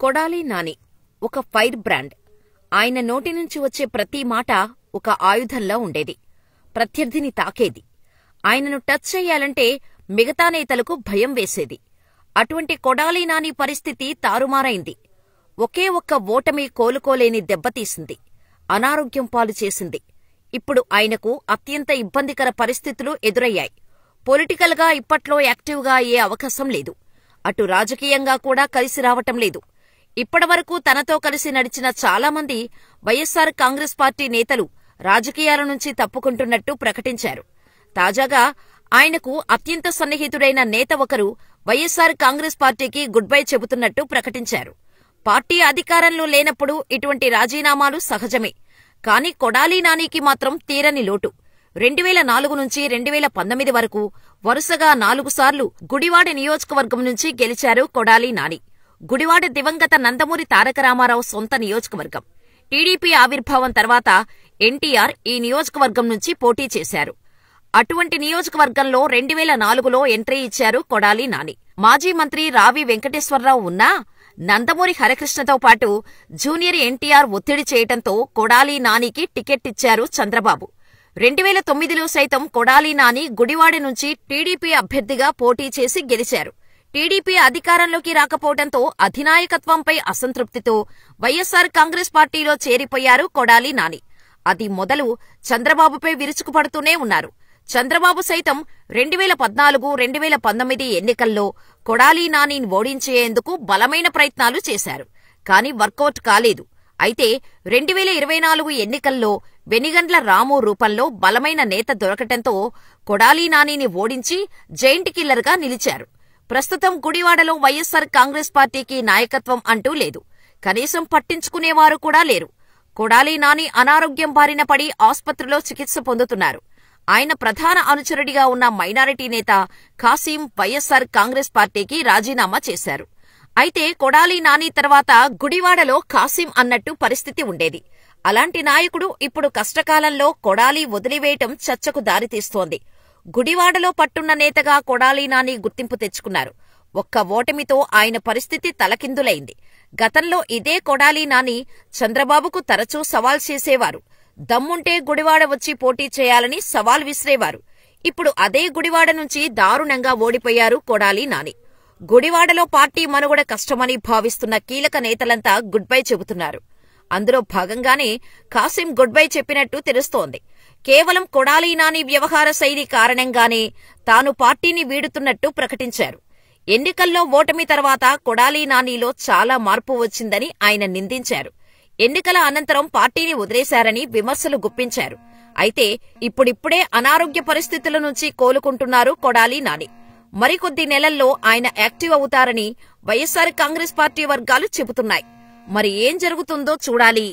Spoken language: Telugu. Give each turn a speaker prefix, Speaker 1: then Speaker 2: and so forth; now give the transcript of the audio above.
Speaker 1: కొడాలి నాని ఒక ఫైర్ బ్రాండ్. ఆయన నోటి నుంచి వచ్చే ప్రతి మాట ఒక ఆయుధంలా ఉండేది. ప్రత్యర్థిని తాకేది. ఆయనను టచ్ చెయ్యాలంటే మిగతా నేతలకు భయం వేసేది. అటువంటి కొడాలి నాని పరిస్థితి తారుమారైంది. ఒకే ఒక్క ఓటమి కోలుకోలేని దెబ్బతీసింది. అనారోగ్యం పాలు చేసింది. ఇప్పుడు ఆయనకు అత్యంత ఇబ్బందికర పరిస్థితులు ఎదురయ్యాయి. పొలిటికల్ గా ఇప్పట్లో యాక్టివ్గా అయ్యే అవకాశం లేదు. అటు రాజకీయంగా కూడా కలిసి రావటం లేదు. ఇప్పటివరకు తనతో కలిసి నడిచిన చాలామంది వైఎస్సార్ కాంగ్రెస్ పార్టీ నేతలు రాజకీయాల నుంచి తప్పుకుంటున్నట్టు ప్రకటించారు. తాజాగా ఆయనకు అత్యంత సన్నిహితుడైన నేత ఒకరు వైఎస్సార్ కాంగ్రెస్ పార్టీకి గుడ్ బై చెబుతున్నట్టు ప్రకటించారు. పార్టీ అధికారంలో లేనప్పుడు ఇటువంటి రాజీనామాలు సహజమే. కానీ కొడాలి నానికి మాత్రం తీరని లోటు. 2004 నుంచి 2019 వరకు వరుసగా 4 సార్లు గుడివాడ నియోజకవర్గం నుంచి గెలిచారు కొడాలి నాని. గుడివాడ దివంగత నందమూరి తారక రామారావు సొంత నియోజకవర్గం. టీడీపీ ఆవిర్భావం తర్వాత ఎన్టీఆర్ ఈ నియోజకవర్గం నుంచి పోటీ చేశారు. అటువంటి నియోజకవర్గంలో 2004లో ఎంట్రీ ఇచ్చారు కొడాలి నాని. మాజీ మంత్రి రావి వెంకటేశ్వరరావు ఉన్నా నందమూరి హరికృష్ణతో పాటు జూనియర్ ఎన్టీఆర్ ఒత్తిడి చేయటంతో కొడాలి నానికి టికెట్ ఇచ్చారు చంద్రబాబు. 2009లో సైతం కొడాలి నాని గుడివాడ నుంచి టీడీపీ అభ్యర్థిగా పోటీ చేసి గెలిచారు. టీడీపీ అధికారంలోకి రాకపోవడంతో అధినాయకత్వంపై అసంతృప్తితో వైఎస్సార్ కాంగ్రెస్ పార్టీలో చేరిపోయారు కొడాలి నాని. అది మొదలు చంద్రబాబుపై విరుచుకుపడుతూనే ఉన్నారు. చంద్రబాబు సైతం 2014, 2019 ఎన్నికల్లో కొడాలి నానిని ఓడించేందుకు బలమైన ప్రయత్నాలు చేశారు. కాని వర్కౌట్ కాలేదు. అయితే 2024 ఎన్నికల్లో వెనిగండ్ల రాము రూపంలో బలమైన నేత దొరకటంతో కొడాలి నానిని ఓడించి జైంట్ కిల్లర్గా నిలిచారు. ప్రస్తుతం గుడివాడలో వైఎస్సార్ కాంగ్రెస్ పార్టీకి నాయకత్వం అంటూ లేదు. కనీసం పట్టించుకునేవారు కూడా లేరు. కొడాలి నాని అనారోగ్యం బారిన పడి ఆస్పత్రిలో చికిత్స పొందుతున్నారు. ఆయన ప్రధాన అనుచరుడిగా ఉన్న మైనారిటీ నేత ఖాసీం వైఎస్సార్ కాంగ్రెస్ పార్టీకి రాజీనామా చేశారు. అయితే కొడాలి నాని తర్వాత గుడివాడలో ఖాసీం అన్నట్టు పరిస్థితి ఉండేది. అలాంటి నాయకుడు ఇప్పుడు కష్టకాలంలో కొడాలి వదిలివేయటం చర్చకు దారితీస్తోంది. గుడివాడలో పట్టున్న నేతగా కొడాలి నాని గుర్తింపు తెచ్చుకున్నారు. ఒక్క ఓటమితో ఆయన పరిస్థితి తలకిందులైంది. గతంలో ఇదే కొడాలి నాని చంద్రబాబుకు తరచూ సవాల్ చేసేవారు. దమ్ముంటే గుడివాడ వచ్చి పోటీ చేయాలని సవాల్ విసిరేవారు. ఇప్పుడు అదే గుడివాడ నుంచి దారుణంగా ఓడిపోయారు కొడాలి నాని. గుడివాడలో పార్టీ మనుగడ కష్టమని భావిస్తున్న కీలక నేతలంతా గుడ్ బై చెబుతున్నారు. అందులో భాగంగానే ఖాసీం గుడ్ బై చెప్పినట్టు తెలుస్తోంది. కేవలం కొడాలి నాని వ్యవహార శైలి కారణంగానే తాను పార్టీని వీడుతున్నట్టు ప్రకటించారు. ఎన్నికల్లో ఓటమి తర్వాత కొడాలి నానిలో చాలా మార్పు వచ్చిందని ఆయన నిందించారు. ఎన్నికల అనంతరం పార్టీని వదిలేశారని విమర్శలు గుప్పించారు. అయితే ఇప్పుడిప్పుడే అనారోగ్య పరిస్థితుల నుంచి కోలుకుంటున్నారు కొడాలి నాని. మరికొద్ది నెలల్లో ఆయన యాక్టివ్ అవుతారని వైఎస్సార్ కాంగ్రెస్ పార్టీ వర్గాలు చెబుతున్నాయి. మరి ఏం జరుగుతుందో చూడాలి.